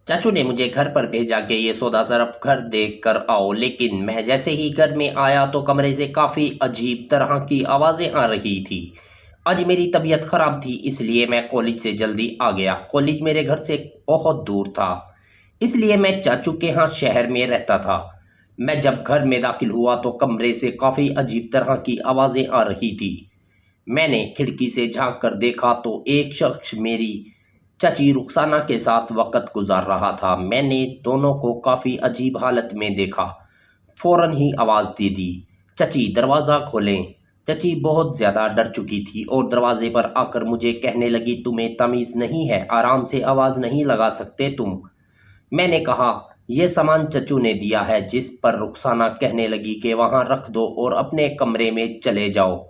चाचू ने मुझे घर पर भेजा कि ये सौदा सिर्फ घर देख कर आओ, लेकिन मैं जैसे ही घर में आया तो कमरे से काफ़ी अजीब तरह की आवाज़ें आ रही थी। आज मेरी तबीयत ख़राब थी, इसलिए मैं कॉलेज से जल्दी आ गया। कॉलेज मेरे घर से बहुत दूर था, इसलिए मैं चाचू के यहाँ शहर में रहता था। मैं जब घर में दाखिल हुआ तो कमरे से काफ़ी अजीब तरह की आवाज़ें आ रही थी। मैंने खिड़की से झांक कर देखा तो एक शख्स मेरी चाची रुखसाना के साथ वक़्त गुजार रहा था। मैंने दोनों को काफ़ी अजीब हालत में देखा। फ़ौरन ही आवाज़ दे दी, "चाची, दरवाज़ा खोलें।" चाची बहुत ज़्यादा डर चुकी थी और दरवाज़े पर आकर मुझे कहने लगी, "तुम्हें तमीज़ नहीं है, आराम से आवाज़ नहीं लगा सकते तुम?" मैंने कहा, "ये सामान चच्चू ने दिया है।" जिस पर रुखसाना कहने लगी कि वहाँ रख दो और अपने कमरे में चले जाओ।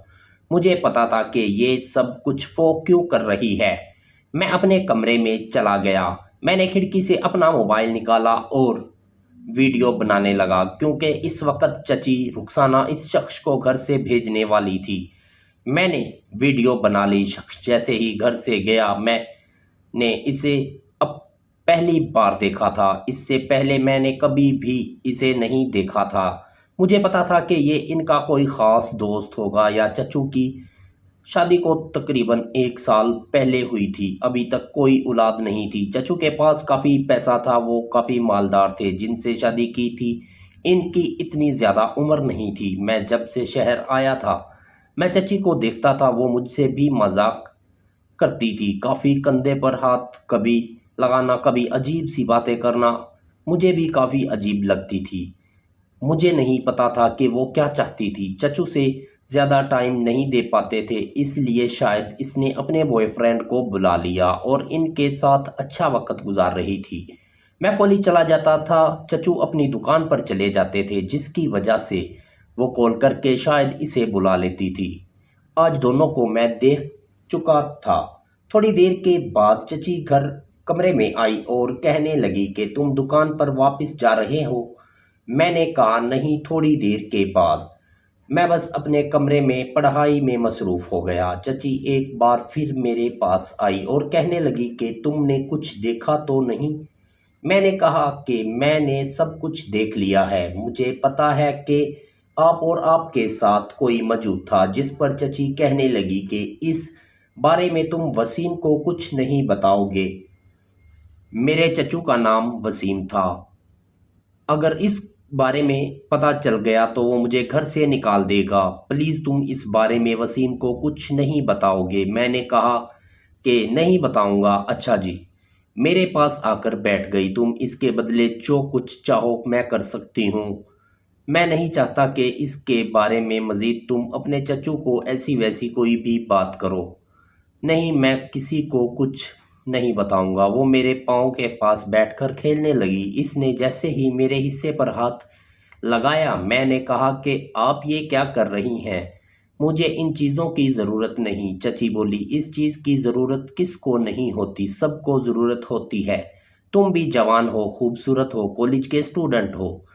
मुझे पता था कि ये सब कुछ वो क्यों कर रही है। मैं अपने कमरे में चला गया। मैंने खिड़की से अपना मोबाइल निकाला और वीडियो बनाने लगा, क्योंकि इस वक्त चची रुखसाना इस शख्स को घर से भेजने वाली थी। मैंने वीडियो बना ली। शख्स जैसे ही घर से गया, मैंने इसे अब पहली बार देखा था। इससे पहले मैंने कभी भी इसे नहीं देखा था। मुझे पता था कि ये इनका कोई ख़ास दोस्त होगा या चच्चू की शादी को तकरीबन 1 साल पहले हुई थी। अभी तक कोई औलाद नहीं थी। चच्चू के पास काफ़ी पैसा था, वो काफ़ी मालदार थे। जिनसे शादी की थी, इनकी इतनी ज़्यादा उम्र नहीं थी। मैं जब से शहर आया था, मैं चची को देखता था, वो मुझसे भी मजाक करती थी। काफ़ी कंधे पर हाथ कभी लगाना, कभी अजीब सी बातें करना मुझे भी काफ़ी अजीब लगती थी। मुझे नहीं पता था कि वो क्या चाहती थी। चच्चू से ज़्यादा टाइम नहीं दे पाते थे, इसलिए शायद इसने अपने बॉयफ्रेंड को बुला लिया और इनके साथ अच्छा वक्त गुजार रही थी। मैं कॉलेज चला जाता था, चच्चू अपनी दुकान पर चले जाते थे, जिसकी वजह से वो कॉल करके शायद इसे बुला लेती थी। आज दोनों को मैं देख चुका था। थोड़ी देर के बाद चची घर कमरे में आई और कहने लगी कि तुम दुकान पर वापस जा रहे हो? मैंने कहा, नहीं, थोड़ी देर के बाद। मैं बस अपने कमरे में पढ़ाई में मसरूफ़ हो गया। चची एक बार फिर मेरे पास आई और कहने लगी कि तुमने कुछ देखा तो नहीं? मैंने कहा कि मैंने सब कुछ देख लिया है। मुझे पता है कि आप और आपके साथ कोई मौजूद था। जिस पर चची कहने लगी कि इस बारे में तुम वसीम को कुछ नहीं बताओगे। मेरे चचू का नाम वसीम था। अगर इस बारे में पता चल गया तो वो मुझे घर से निकाल देगा। प्लीज़ तुम इस बारे में वसीम को कुछ नहीं बताओगे। मैंने कहा कि नहीं बताऊंगा। अच्छा जी। मेरे पास आकर बैठ गई। तुम इसके बदले जो कुछ चाहो मैं कर सकती हूँ। मैं नहीं चाहता कि इसके बारे में मज़ीद तुम अपने चचू को ऐसी वैसी कोई भी बात करो। नहीं, मैं किसी को कुछ नहीं बताऊंगा। वो मेरे पाँव के पास बैठकर खेलने लगी। इसने जैसे ही मेरे हिस्से पर हाथ लगाया, मैंने कहा कि आप ये क्या कर रही हैं? मुझे इन चीज़ों की ज़रूरत नहीं। चची बोली, इस चीज़ की ज़रूरत किसको नहीं होती, सबको ज़रूरत होती है। तुम भी जवान हो, खूबसूरत हो, कॉलेज के स्टूडेंट हो,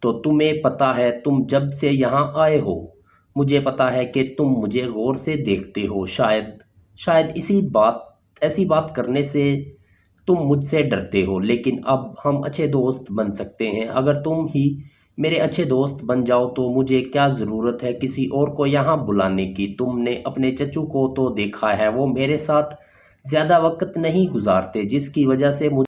तो तुम्हें पता है तुम जब से यहाँ आए हो। मुझे पता है कि तुम मुझे गौर से देखते हो। शायद शायद इसी बात ऐसी बात करने से तुम मुझसे डरते हो, लेकिन अब हम अच्छे दोस्त बन सकते हैं। अगर तुम ही मेरे अच्छे दोस्त बन जाओ तो मुझे क्या ज़रूरत है किसी और को यहाँ बुलाने की। तुमने अपने चचू को तो देखा है, वो मेरे साथ ज़्यादा वक्त नहीं गुजारते, जिसकी वजह से मुझे